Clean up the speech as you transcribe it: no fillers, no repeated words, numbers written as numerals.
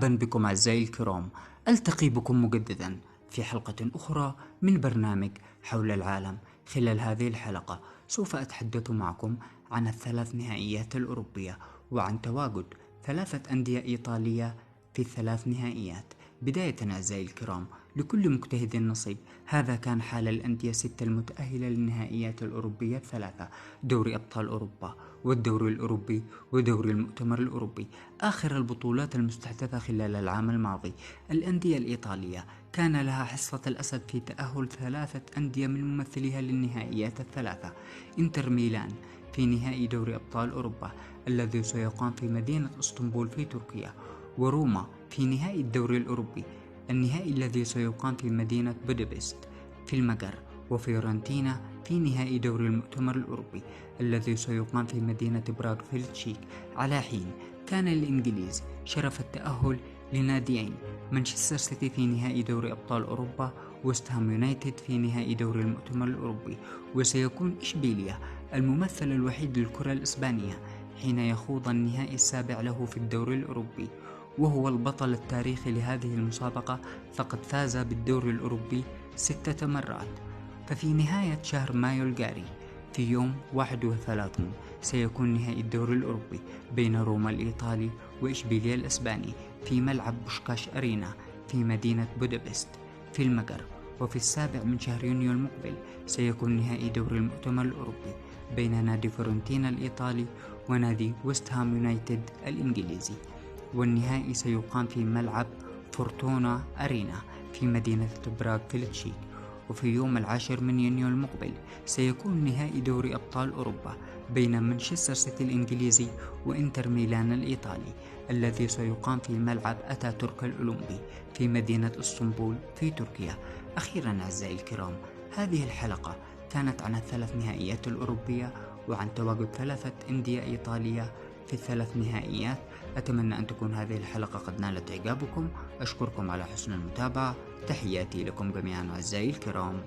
مرحبا بكم أعزائي الكرام، ألتقي بكم مجددا في حلقة أخرى من برنامج حول العالم. خلال هذه الحلقة سوف أتحدث معكم عن الثلاث نهائيات الأوروبية وعن تواجد ثلاثة أندية إيطالية في الثلاث نهائيات. بداية أعزائي الكرام، لكل مجتهد نصيب. هذا كان حال الأندية الستة المتأهلة للنهائيات الأوروبية الثلاثة: دوري أبطال أوروبا والدوري الأوروبي ودوري المؤتمر الأوروبي. آخر البطولات المستحدثة خلال العام الماضي، الأندية الإيطالية كان لها حصة الأسد في تأهل ثلاثة أندية من ممثليها للنهائيات الثلاثة: إنتر ميلان في نهائي دوري أبطال أوروبا الذي سيقام في مدينة اسطنبول في تركيا، وروما في نهائي الدوري الأوروبي النهائي الذي سيقام في مدينة بودابست في المجر، وفيورنتينا في نهائي دوري المؤتمر الأوروبي الذي سيقام في مدينة براغ في التشيك. على حين كان الإنجليز شرف التأهل لناديين: مانشستر سيتي في نهائي دوري أبطال أوروبا، وست هام يونايتد في نهائي دوري المؤتمر الأوروبي. وسيكون إشبيليا الممثل الوحيد للكرة الإسبانية حين يخوض النهائي السابع له في الدوري الأوروبي، وهو البطل التاريخي لهذه المسابقة، فقد فاز بالدوري الأوروبي 6 مرات. ففي نهاية شهر مايو الجاري في يوم 31 سيكون نهائي الدوري الأوروبي بين روما الإيطالي وإشبيليا الإسباني في ملعب بوشكاش أرينا في مدينة بودابست في المجر. وفي 7 من شهر يونيو المقبل سيكون نهائي دوري المؤتمر الأوروبي بين نادي فيورنتينا الإيطالي ونادي وست هام يونايتد الإنجليزي، والنهائي سيقام في ملعب فورتونا أرينا في مدينة براغ في التشيك. وفي يوم 10 من يونيو المقبل سيكون نهائي دوري أبطال أوروبا بين مانشستر سيتي الإنجليزي وإنتر ميلان الإيطالي الذي سيقام في ملعب أتاتورك الأولمبي في مدينة اسطنبول في تركيا. أخيرا أعزائي الكرام، هذه الحلقة كانت عن الثلاث نهائيات الأوروبية وعن تواجد ثلاثة أندية إيطالية في الثلاث نهائيات. أتمنى أن تكون هذه الحلقة قد نالت إعجابكم. أشكركم على حسن المتابعة. تحياتي لكم جميعا أعزائي الكرام.